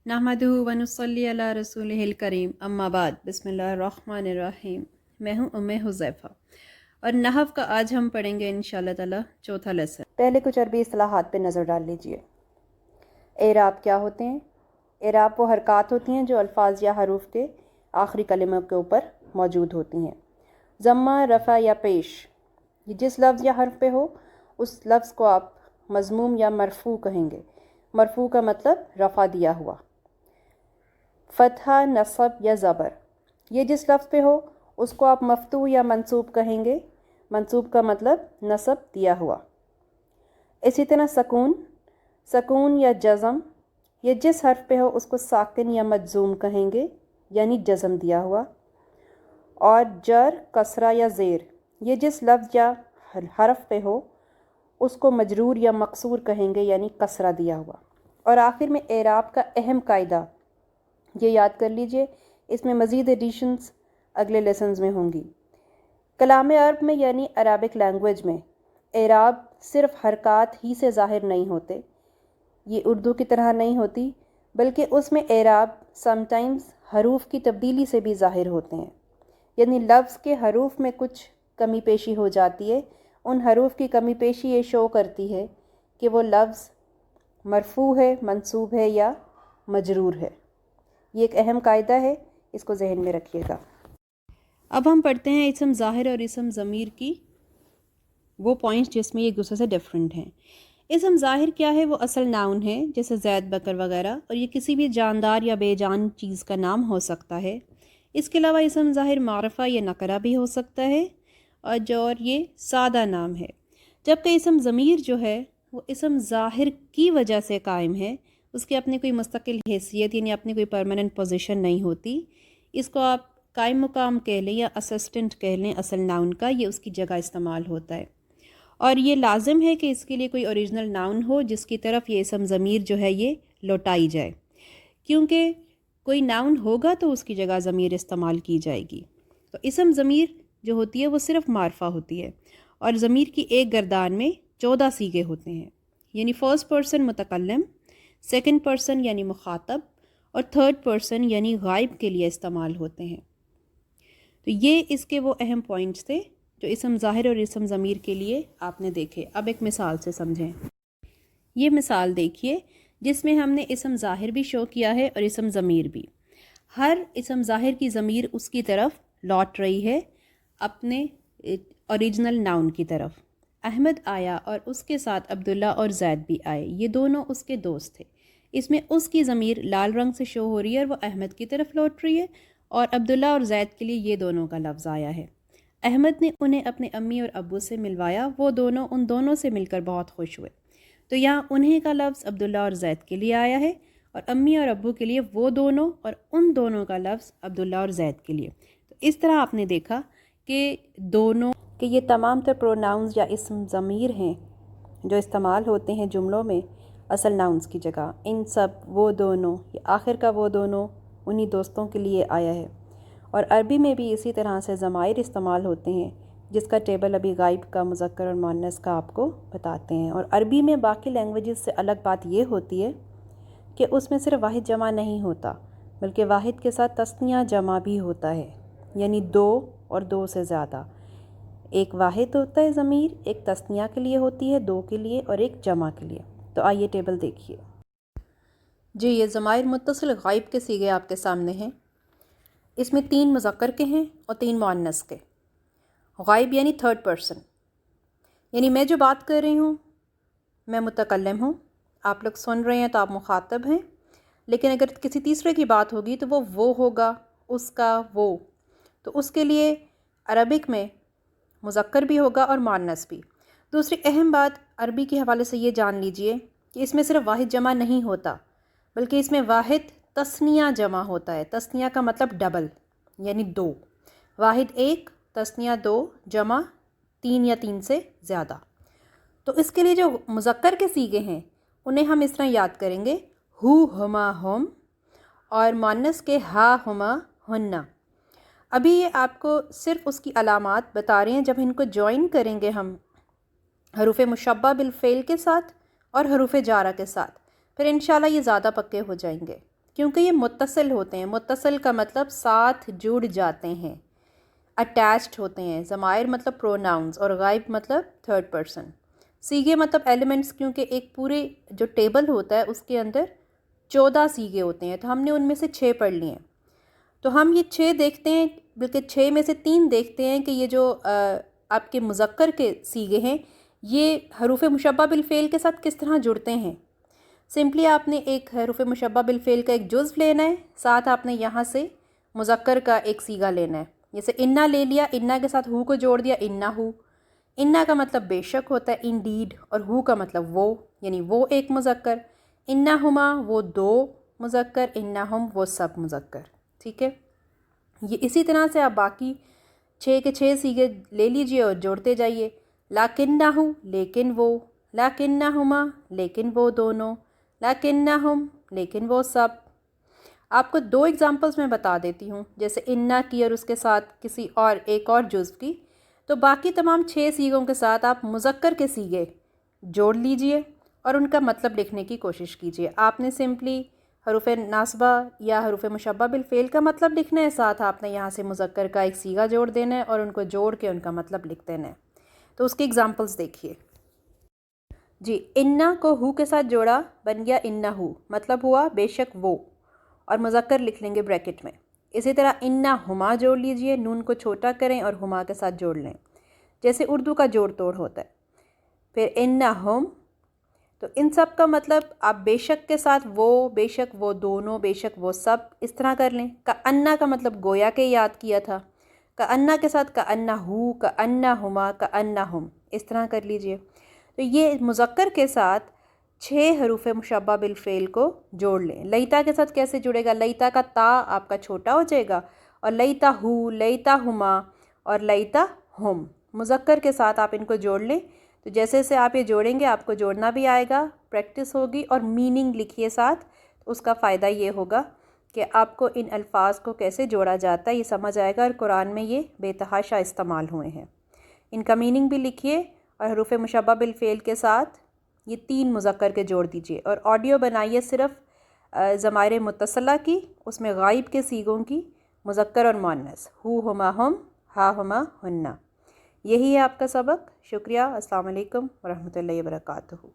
नहमदुहु व नुसल्ली अला रसूलिहिल करीम अम्मा बाद बिस्मिल्लाहिर्रहमानिर्रहीम। मैं हूँ उम्मे हुज़ैफ़ा और नहव का आज हम पढ़ेंगे इंशाअल्लाह ताला चौथा लेसन। पहले कुछ अरबी इस्तिलाहात पे नज़र डाल लीजिए। एराब क्या होते हैं? एराब वो हरकत होती हैं जो अल्फाज या हरूफ के आखिरी कलिमा के ऊपर मौजूद होती हैं। ज़म्मा, रफ़ा या पेश, ये जिस लफ्ज़ या हर्फ पे हो उस लफ्ज़ को आप मज़मूम या मरफू कहेंगे। मरफू का मतलब रफ़ा दिया हुआ। फ़तहा, नसब या ज़बर, ये जिस लफ्ज़ पे हो उसको आप मफ़तू या मंसूब कहेंगे। मंसूब का मतलब नसब दिया हुआ। इसी तरह सकून, सकून या जज़म, ये जिस हर्फ पे हो उसको साकिन या मजजूम कहेंगे, यानी जज़म दिया हुआ। और जर, कसरा या ज़ेर, ये जिस लफ्ज़ या हर्फ पे हो उसको मजरूर या मकसूर कहेंगे, यानी कसरा दिया हुआ। और आखिर में एराब का अहम कायदा ये याद कर लीजिए, इसमें मज़ीद एडिशंस अगले लेसन्स में होंगी। कलाम अरब में यानी अरबिक लैंग्वेज में एराब सिर्फ़ हरकत ही से ज़ाहिर नहीं होते, ये उर्दू की तरह नहीं होती, बल्कि उसमें एराब समटाइम्स हरूफ की तब्दीली से भी ज़ाहिर होते हैं। यानी लफ्ज़ के हरूफ में कुछ कमी पेशी हो जाती है, उन हरूफ की कमी पेशी ये शो करती है कि वो लफ्ज़ मरफू है, मंसूब है या मजरूर है। ये एक अहम कायदा है, इसको जहन में रखिएगा। अब हम पढ़ते हैं इसम ज़ाहिर और इसम ज़मीर की वो पॉइंट्स जिसमें ये एक दूसरे से डिफरेंट हैं। इसम ज़ाहिर क्या है? वो असल नाउन है, जैसे ज़ैद, बकर वगैरह, और ये किसी भी जानदार या बेजान चीज़ का नाम हो सकता है। इसके अलावा इसम ज़ाहिर मारफ़ा या नकरा भी हो सकता है, और ये सादा नाम है। जबकि इसम ज़मीर जो है वो इसम ज़ाहिर की वजह से कायम है, उसकी अपनी कोई मुस्तकिल हैसियत यानी अपनी कोई परमानेंट पोजीशन नहीं होती। इसको आप कायम मुकाम कह लें या असिस्टेंट कह लें असल नाउन का, ये उसकी जगह इस्तेमाल होता है। और ये लाजिम है कि इसके लिए कोई ओरिजिनल नाउन हो जिसकी तरफ ये इसम ज़मीर जो है ये लौटाई जाए, क्योंकि कोई नाउन होगा तो उसकी जगह ज़मीर इस्तेमाल की जाएगी। तो इसम ज़मीर जो होती है वो सिर्फ मारफा होती है, और ज़मीर की एक गर्दान में 14 सीगे होते हैं, यानी फ़र्स्ट पर्सन मुतकल्लिम, सेकंड पर्सन यानी मुखातब, और थर्ड पर्सन यानी गायब के लिए इस्तेमाल होते हैं। तो ये इसके वो अहम पॉइंट्स थे जो इसम ज़ाहिर और इसम ज़मीर के लिए आपने देखे। अब एक मिसाल से समझें। ये मिसाल देखिए जिसमें हमने इसम ज़ाहिर भी शो किया है और इसम ज़मीर भी। हर इसम ज़ाहिर की ज़मीर उसकी तरफ लौट रही है, अपने ओरिजिनल नाउन की तरफ। अहमद आया और उसके साथ अब्दुल्ला और ज़ैद भी आए, ये दोनों उसके दोस्त थे। इसमें उसकी ज़मीर लाल रंग से शो हो रही है और वो अहमद की तरफ लौट रही है, और अब्दुल्ला और ज़ैद के लिए ये दोनों का लफ्ज़ आया है। अहमद ने उन्हें अपने अम्मी और अब्बू से मिलवाया, वो दोनों उन दोनों से मिलकर बहुत खुश हुए। तो यहाँ उन्हें का लफ्ज़ अब्दुल्ला और ज़ैद के लिए आया है, और अम्मी और अब्बू के लिए वो दोनों, और उन दोनों का लफ्ज़ अब्दुल्ला और ज़ैद के लिए। तो इस तरह आपने देखा कि दोनों कि ये तमाम तर प्रोनाउंस या इसम ज़मीर हैं जो इस्तेमाल होते हैं जुमलों में असल नाउन्स की जगह। इन सब, वो दोनों, ये आखिर का वो दोनों उन्हीं दोस्तों के लिए आया है। और अरबी में भी इसी तरह से ज़माइर इस्तेमाल होते हैं, जिसका टेबल अभी गायब का, मुज़क्कर और मुअन्नस का आपको बताते हैं। और अरबी में बाकी लैंग्वेजेस से अलग बात ये होती है कि उसमें सिर्फ वाहिद जमा नहीं होता, बल्कि वाहिद के साथ तस्निया जमा भी होता है, यानी दो और दो से ज़्यादा। एक वाहिद होता है ज़मीर, एक तस्निया के लिए होती है, दो के लिए, और एक जमा के लिए। तो आइए टेबल देखिए जी। ये ज़माइर मुत्तसिल गायब के सीगे आपके सामने हैं। इसमें 3 मुज़क्कर के हैं और 3 मुअन्नस के। गायब यानी थर्ड पर्सन, यानी मैं जो बात कर रही हूँ मैं मुतकल्लिम हूँ, आप लोग सुन रहे हैं तो आप मुखातब हैं। लेकिन अगर किसी तीसरे की बात होगी तो वो होगा, उसका, वो। तो उसके लिए अरबिक में मुज़क्कर भी होगा और मुअन्नस भी। दूसरी अहम बात अरबी के हवाले से ये जान लीजिए कि इसमें सिर्फ वाहिद जमा नहीं होता, बल्कि इसमें वाहिद तस्निया जमा होता है। तस्निया का मतलब डबल, यानी 2। वाहिद 1, तस्निया 2, जमा 3 या 3 से ज़्यादा। तो इसके लिए जो मुज़क्कर के सीगे हैं उन्हें हम इस तरह याद करेंगे, हु, हुमा, हुम, और मुअन्नस के हा, हुमा, हुन्ना। अभी ये आपको सिर्फ उसकी अलामात बता रहे हैं, जब इनको जॉइन करेंगे हम हरूफ मुशब्बा बिल फ़ेल के साथ और हरूफ जारा के साथ, फिर इंशाल्लाह ये ज़्यादा पक्के हो जाएंगे। کیونکہ یہ متصل ہوتے ہیں. متصل کا مطلب ساتھ جڑ جاتے ہیں، اٹیچڈ ہوتے ہیں. ضمائر مطلب پروناؤنز اور غائب مطلب تھرڈ پرسن. سیگے مطلب ایلیمنٹس، کیونکہ ایک پورے جو ٹیبل ہوتا ہے اس کے اندر 14 سیگے ہوتے ہیں، تو ہم نے ان میں سے 6 پڑھ لیے ہیں. تو ہم یہ 6 دیکھتے ہیں، بلکہ 6 میں سے 3 دیکھتے ہیں کہ یہ جو آپ کے مذکر کے سیگے ہیں یہ حروف مشبہ بالفعل کے ساتھ کس طرح جڑتے ہیں. سمپلی آپ نے ایک حروف مشبہ بالفعل کا ایک جزو لینا ہے، ساتھ آپ نے یہاں سے مذکر کا ایک سیگا لینا ہے. جیسے انا لے لیا، انا کے ساتھ ہو کو جوڑ دیا، انا ہو. انا کا مطلب بے شک ہوتا ہے، انڈیڈ، اور ہو کا مطلب وہ، یعنی وہ ایک مذکر. انا ہما وہ 2 مذکر، انا ہم وہ سب مذکر. ٹھیک ہے، یہ اسی طرح سے آپ باقی 6 کے 6 سیگے لے لیجئے اور جوڑتے جائیے. لاکنہ لیکن وہ، لاکنہما لیکن وہ دونوں، لاکنہم لیکن وہ سب. آپ کو 2 ایگزامپلس میں بتا دیتی ہوں، جیسے انا کی اور اس کے ساتھ کسی اور ایک اور جزو کی. تو باقی تمام 6 سیگوں کے ساتھ آپ مذکر کے سیگے جوڑ لیجئے اور ان کا مطلب لکھنے کی کوشش کیجئے. آپ نے سمپلی حروف ناصبہ یا حروف مشبہ بالفعل کا مطلب لکھنا ہے، ساتھ آپ نے یہاں سے مذکر کا ایک سیگا جوڑ دینا ہے اور ان کو جوڑ کے ان کا مطلب لکھ دینا ہے. تو اس کی ایگزامپلس دیکھیے. جی، انا کو ہو کے ساتھ جوڑا، بن گیا انہو، مطلب ہوا بے شک وہ، اور مذکر لکھ لیں گے بریکٹ میں. اسی طرح انا ہما جوڑ لیجئے، نون کو چھوٹا کریں اور ہما کے ساتھ جوڑ لیں، جیسے اردو کا جوڑ توڑ ہوتا ہے. پھر انہم، تو ان سب کا مطلب آپ بے شک کے ساتھ وہ، بے شک وہ دونوں، بے شک وہ سب، اس طرح کر لیں. کأنہ کا مطلب گویا کہ یاد کیا تھا. کأنہ کے ساتھ کأنہو، کأنہما، کأنہم، اس طرح کر لیجئے. تو یہ مذکر کے ساتھ 6 حروف مشبہ بالفعل کو جوڑ لیں. لیتا کے ساتھ کیسے جڑے گا؟ لیتا کا تا آپ کا چھوٹا ہو جائے گا، اور لیتا ہو، لیتا ہما اور لیتا ہم، مذکر کے ساتھ آپ ان کو جوڑ لیں. تو جیسے جیسے آپ یہ جوڑیں گے آپ کو جوڑنا بھی آئے گا، پریکٹس ہوگی، اور میننگ لکھیے ساتھ. اس کا فائدہ یہ ہوگا کہ آپ کو ان الفاظ کو کیسے جوڑا جاتا ہے یہ سمجھ آئے گا، اور قرآن میں یہ بے تحاشا استعمال ہوئے ہیں. ان کا میننگ بھی لکھیے اور حروف مشبہ بالفعل کے ساتھ یہ 3 مذکر کے جوڑ دیجئے. اور آڈیو بنائیے صرف ضمائر متصلہ کی، اس میں غائب کے سیگوں کی، مذکر اور مؤنث، ہو ہما ہم، ہا ہما ہنہ. یہی ہے آپ کا سبق. شکریہ. السلام علیکم ورحمۃ اللہ وبرکاتہ.